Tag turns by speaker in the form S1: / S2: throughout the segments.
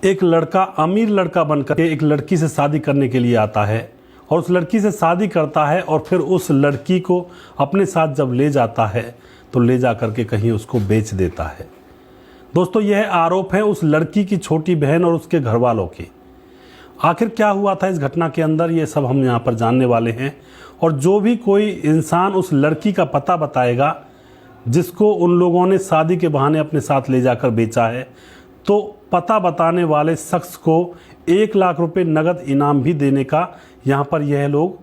S1: एक लड़का अमीर लड़का बनकर एक लड़की से शादी करने के लिए आता है और उस लड़की से शादी करता है और फिर उस लड़की को अपने साथ जब ले जाता है तो ले जा करके कहीं उसको बेच देता है। दोस्तों, यह आरोप है उस लड़की की छोटी बहन और उसके घर वालों के। आखिर क्या हुआ था इस घटना के अंदर, ये सब हम यहाँ पर जानने वाले हैं। और जो भी कोई इंसान उस लड़की का पता बताएगा जिसको उन लोगों ने शादी के बहाने अपने साथ ले जाकर बेचा है, तो पता बताने वाले शख्स को 1 लाख रुपए नगद इनाम भी देने का यहाँ पर यह लोग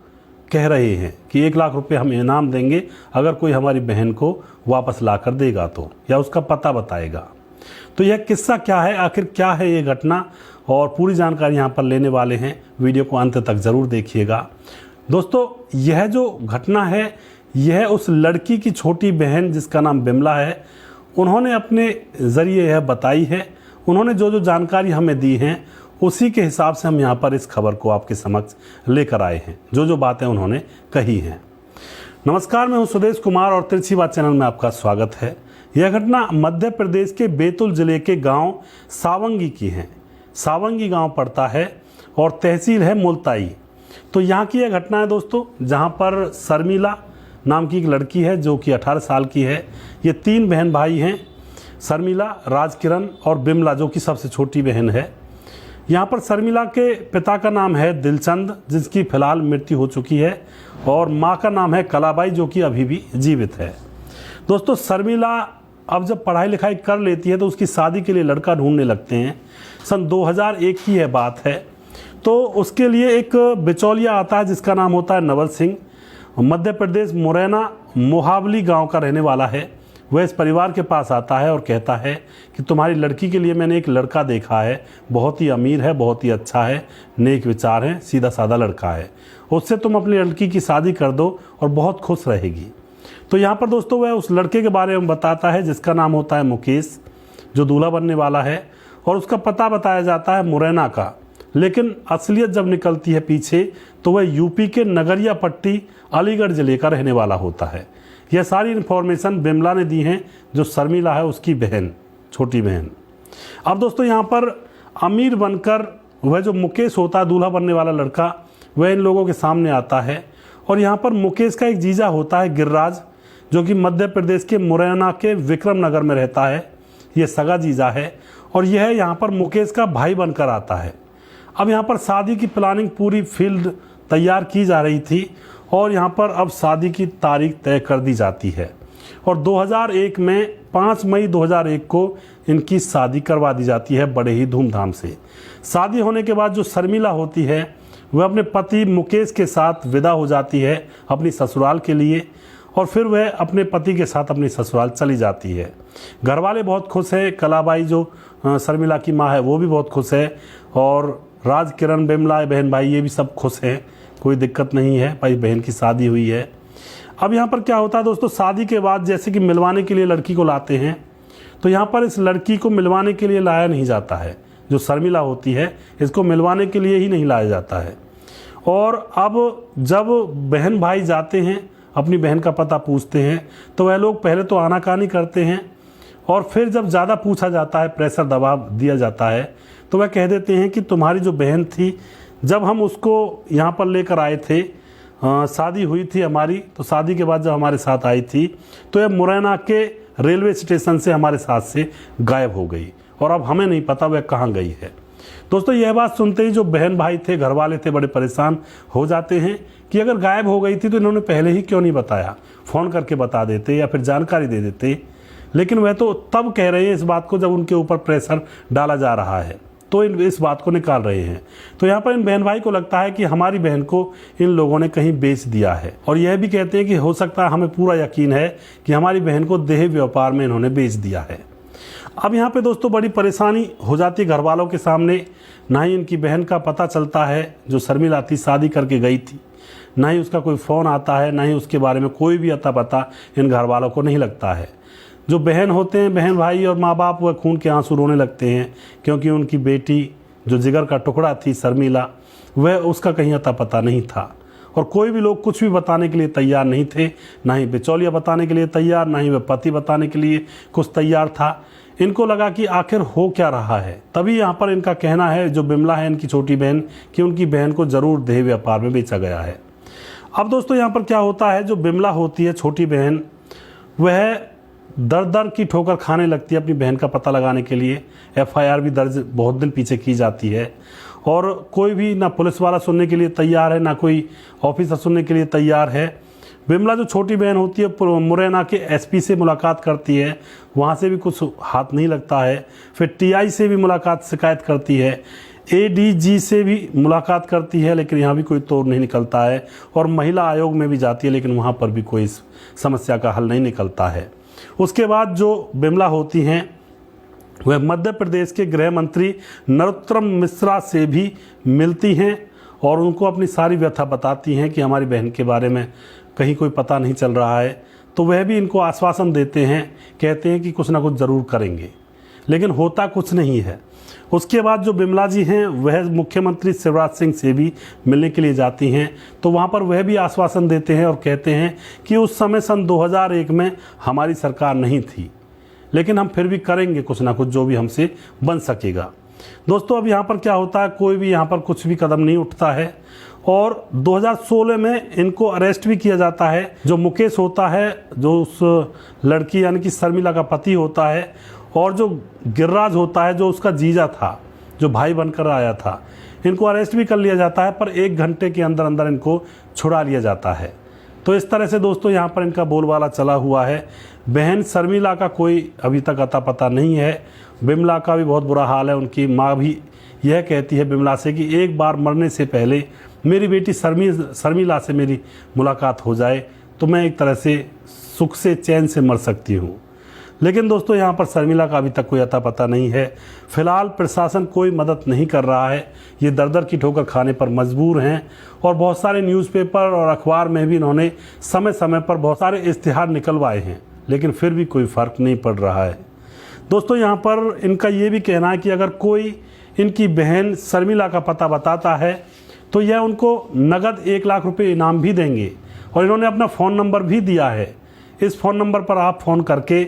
S1: कह रहे हैं कि 1 लाख रुपए हम इनाम देंगे अगर कोई हमारी बहन को वापस ला कर देगा तो, या उसका पता बताएगा। तो यह किस्सा क्या है, आखिर क्या है ये घटना, और पूरी जानकारी यहाँ पर लेने वाले हैं। वीडियो को अंत तक ज़रूर देखिएगा। दोस्तों, यह जो घटना है यह उस लड़की की छोटी बहन जिसका नाम बिमला है, उन्होंने अपने ज़रिए यह बताई है। उन्होंने जो जो जानकारी हमें दी हैं उसी के हिसाब से हम यहाँ पर इस खबर को आपके समक्ष लेकर आए हैं, जो जो बातें उन्होंने कही हैं। नमस्कार, मैं हूँ सुदेश कुमार और तिरछी बात चैनल में आपका स्वागत है। यह घटना मध्य प्रदेश के बैतूल जिले के गांव सावंगी की है। सावंगी गांव पड़ता है और तहसील है मुल्ताई। तो यहाँ की यह घटना है दोस्तों, जहाँ पर शर्मिला नाम की एक लड़की है जो कि 18 साल की है। ये 3 बहन भाई हैं, शर्मिला, राजकिरण और बिमला जो कि सबसे छोटी बहन है। यहाँ पर शर्मिला के पिता का नाम है दिलचंद, जिसकी फिलहाल मृत्यु हो चुकी है, और माँ का नाम है कलाबाई जो कि अभी भी जीवित है। दोस्तों, शर्मिला अब जब पढ़ाई लिखाई कर लेती है तो उसकी शादी के लिए लड़का ढूंढने लगते हैं। सन 2001 की यह बात है। तो उसके लिए एक बिचौलिया आता है जिसका नाम होता है नवल सिंह। मध्य प्रदेश मुरैना मोहावली गांव का रहने वाला है। वह इस परिवार के पास आता है और कहता है कि तुम्हारी लड़की के लिए मैंने एक लड़का देखा है, बहुत ही अमीर है, बहुत ही अच्छा है, नेक विचार है, सीधा साधा लड़का है, उससे तुम अपनी लड़की की शादी कर दो और बहुत खुश रहेगी। तो यहाँ पर दोस्तों वह उस लड़के के बारे में बताता है जिसका नाम होता है मुकेश, जो दूल्हा बनने वाला है, और उसका पता बताया जाता है मुरैना का। लेकिन असलियत जब निकलती है पीछे तो वह यूपी के नगरिया पट्टी अलीगढ़ जिले का रहने वाला होता है। यह सारी इन्फॉर्मेशन बिमला ने दी हैं, जो शर्मिला है उसकी बहन, छोटी बहन। अब दोस्तों, यहाँ पर अमीर बनकर वह जो मुकेश होता है, दूल्हा बनने वाला लड़का, वह इन लोगों के सामने आता है। और यहाँ पर मुकेश का एक जीजा होता है गिरिराज, जो कि मध्य प्रदेश के मुरैना के विक्रम नगर में रहता है। यह सगा जीजा है और यह यहाँ पर मुकेश का भाई बनकर आता है। अब यहाँ पर शादी की प्लानिंग पूरी फील्ड तैयार की जा रही थी और यहाँ पर अब शादी की तारीख तय कर दी जाती है। और 2001 में 5 मई 2001 को इनकी शादी करवा दी जाती है बड़े ही धूमधाम से। शादी होने के बाद जो शर्मिला होती है वह अपने पति मुकेश के साथ विदा हो जाती है अपनी ससुराल के लिए, और फिर वह अपने पति के साथ अपनी ससुराल चली जाती है। घर वाले बहुत खुश हैं, कलाबाई जो शर्मिला की माँ है वो भी बहुत खुश है, और राजकिरण, बिमला बहन भाई ये भी सब खुश हैं, कोई दिक्कत नहीं है, भाई बहन की शादी हुई है। अब यहाँ पर क्या होता है दोस्तों, शादी के बाद जैसे कि मिलवाने के लिए लड़की को लाते हैं, तो यहाँ पर इस लड़की को मिलवाने के लिए लाया नहीं जाता है। जो शर्मिला होती है इसको मिलवाने के लिए ही नहीं लाया जाता है। और अब जब बहन भाई जाते हैं अपनी बहन का पता पूछते हैं तो वह लोग पहले तो आनाकानी करते हैं, और फिर जब ज़्यादा पूछा जाता है, प्रेशर दबाव दिया जाता है, तो वह कह देते हैं कि तुम्हारी जो बहन थी, जब हम उसको यहाँ पर लेकर आए थे, शादी हुई थी हमारी, तो शादी के बाद जब हमारे साथ आई थी तो यह मुरैना के रेलवे स्टेशन से हमारे साथ से गायब हो गई और अब हमें नहीं पता वह कहाँ गई है। दोस्तों, यह बात सुनते ही जो बहन भाई थे, घर वाले थे, बड़े परेशान हो जाते हैं कि अगर गायब हो गई थी तो इन्होंने पहले ही क्यों नहीं बताया, फ़ोन करके बता देते या फिर जानकारी दे देते। लेकिन वह तो तब कह रहे हैं इस बात को जब उनके ऊपर प्रेशर डाला जा रहा है, तो इस बात को निकाल रहे हैं। तो यहाँ पर इन बहन भाई को लगता है कि हमारी बहन को इन लोगों ने कहीं बेच दिया है, और यह भी कहते हैं कि हो सकता है, हमें पूरा यकीन है कि हमारी बहन को देह व्यापार में इन्होंने बेच दिया है। अब यहाँ पे दोस्तों बड़ी परेशानी हो जाती है घर वालों के सामने। ना ही इनकी बहन का पता चलता है जो शर्मिला थी, शादी करके गई थी, ना ही उसका कोई फ़ोन आता है, ना ही उसके बारे में कोई भी अता पता इन घर वालों को नहीं लगता है। जो बहन होते हैं, बहन भाई और माँ बाप, वह खून के आंसू रोने लगते हैं, क्योंकि उनकी बेटी जो जिगर का टुकड़ा थी शर्मिला, वह उसका कहीं अता पता नहीं था। और कोई भी लोग कुछ भी बताने के लिए तैयार नहीं थे, ना ही बिचौलिया बताने के लिए तैयार, ना ही वह पति बताने के लिए कुछ तैयार था। इनको लगा कि आखिर हो क्या रहा है। तभी यहाँ पर इनका कहना है, जो बिमला है इनकी छोटी बहन, कि उनकी बहन को ज़रूर देह व्यापार में बेचा गया है। अब दोस्तों यहाँ पर क्या होता है, जो बिमला होती है छोटी बहन, वह दर दर की ठोकर खाने लगती है अपनी बहन का पता लगाने के लिए। FIR भी दर्ज बहुत दिन पीछे की जाती है और कोई भी ना पुलिस वाला सुनने के लिए तैयार है, ना कोई ऑफिसर सुनने के लिए तैयार है। बिमला जो छोटी बहन होती है मुरैना के SP से मुलाकात करती है, वहाँ से भी कुछ हाथ नहीं लगता है। फिर TI से भी मुलाकात शिकायत करती है, ADG से भी मुलाकात करती है, लेकिन यहाँ भी कोई तोड़ नहीं निकलता है। और महिला आयोग में भी जाती है, लेकिन वहाँ पर भी कोई समस्या का हल नहीं निकलता है। उसके बाद जो बिमला होती हैं वह मध्य प्रदेश के गृह मंत्री नरोत्तम मिश्रा से भी मिलती हैं और उनको अपनी सारी व्यथा बताती हैं कि हमारी बहन के बारे में कहीं कोई पता नहीं चल रहा है। तो वह भी इनको आश्वासन देते हैं, कहते हैं कि कुछ ना कुछ ज़रूर करेंगे, लेकिन होता कुछ नहीं है। उसके बाद जो बिमला जी हैं वह मुख्यमंत्री शिवराज सिंह से भी मिलने के लिए जाती हैं, तो वहाँ पर वह भी आश्वासन देते हैं और कहते हैं कि उस समय सन 2001 में हमारी सरकार नहीं थी, लेकिन हम फिर भी करेंगे कुछ ना कुछ जो भी हमसे बन सकेगा। दोस्तों अब यहाँ पर क्या होता है, कोई भी यहाँ पर कुछ भी कदम नहीं उठता है और 2016 में इनको अरेस्ट भी किया जाता है। जो मुकेश होता है, जो उस लड़की यानी कि शर्मिला का पति होता है, और जो गिरिराज होता है जो उसका जीजा था, जो भाई बनकर आया था, इनको अरेस्ट भी कर लिया जाता है, पर 1 घंटे के अंदर अंदर इनको छुड़ा लिया जाता है। तो इस तरह से दोस्तों यहाँ पर इनका बोलबाला चला हुआ है। बहन शर्मिला का कोई अभी तक अता पता नहीं है। बिमला का भी बहुत बुरा हाल है। उनकी माँ भी यह कहती है बिमला से कि एक बार मरने से पहले मेरी बेटी शर्मिला से मेरी मुलाकात हो जाए तो मैं एक तरह से सुख से चैन से मर सकती हूँ। लेकिन दोस्तों यहाँ पर शर्मिला का अभी तक कोई अता पता नहीं है। फिलहाल प्रशासन कोई मदद नहीं कर रहा है। ये दर दर की ठोकर खाने पर मजबूर हैं और बहुत सारे न्यूज़पेपर और अखबार में भी इन्होंने समय समय पर बहुत सारे इश्तिहार निकलवाए हैं, लेकिन फिर भी कोई फ़र्क नहीं पड़ रहा है। दोस्तों यहाँ पर इनका ये भी कहना है कि अगर कोई इनकी बहन शर्मिला का पता बताता है तो यह उनको नगद 1 लाख रुपये इनाम भी देंगे और इन्होंने अपना फ़ोन नंबर भी दिया है। इस फ़ोन नंबर पर आप फ़ोन करके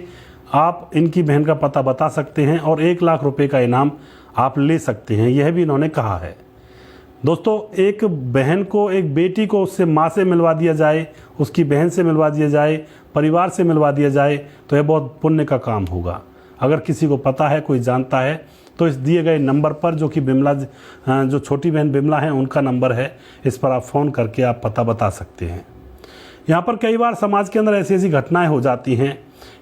S1: आप इनकी बहन का पता बता सकते हैं और 1 लाख रुपए का इनाम आप ले सकते हैं, यह भी इन्होंने कहा है। दोस्तों एक बहन को, एक बेटी को उससे माँ से मिलवा दिया जाए, उसकी बहन से मिलवा दिया जाए, परिवार से मिलवा दिया जाए तो यह बहुत पुण्य का काम होगा। अगर किसी को पता है, कोई जानता है, तो इस दिए गए नंबर पर, जो कि बिमला, जो छोटी बहन बिमला है उनका नंबर है, इस पर आप फ़ोन करके आप पता बता सकते हैं। यहाँ पर कई बार समाज के अंदर ऐसी ऐसी घटनाएं हो जाती हैं।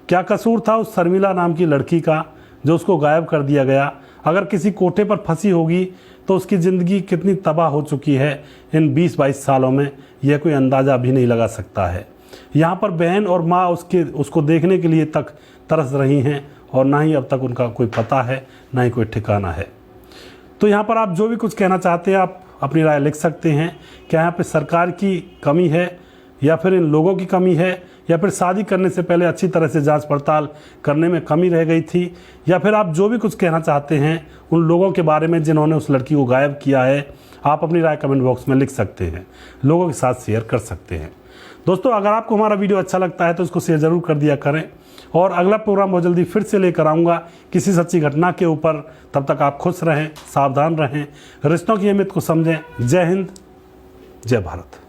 S1: क्या कसूर था उस शर्मिला नाम की लड़की का जो उसको गायब कर दिया गया? अगर किसी कोठे पर फंसी होगी तो उसकी ज़िंदगी कितनी तबाह हो चुकी है इन 20-22 सालों में, यह कोई अंदाज़ा भी नहीं लगा सकता है। यहाँ पर बहन और माँ उसको देखने के लिए तक तरस रही हैं और ना ही अब तक उनका कोई पता है, ना ही कोई ठिकाना है। तो यहाँ पर आप जो भी कुछ कहना चाहते हैं आप अपनी राय लिख सकते हैं। क्या यहाँ पे सरकार की कमी है, या फिर इन लोगों की कमी है, या फिर शादी करने से पहले अच्छी तरह से जांच पड़ताल करने में कमी रह गई थी, या फिर आप जो भी कुछ कहना चाहते हैं उन लोगों के बारे में जिन्होंने उस लड़की को गायब किया है, आप अपनी राय कमेंट बॉक्स में लिख सकते हैं, लोगों के साथ शेयर कर सकते हैं। दोस्तों अगर आपको हमारा वीडियो अच्छा लगता है तो इसको शेयर ज़रूर कर दिया करें और अगला प्रोग्राम बहुत जल्दी फिर से लेकर आऊँगा किसी सच्ची घटना के ऊपर। तब तक आप खुश रहें, सावधान रहें, रिश्तों की अहमियत को समझें। जय हिंद, जय भारत।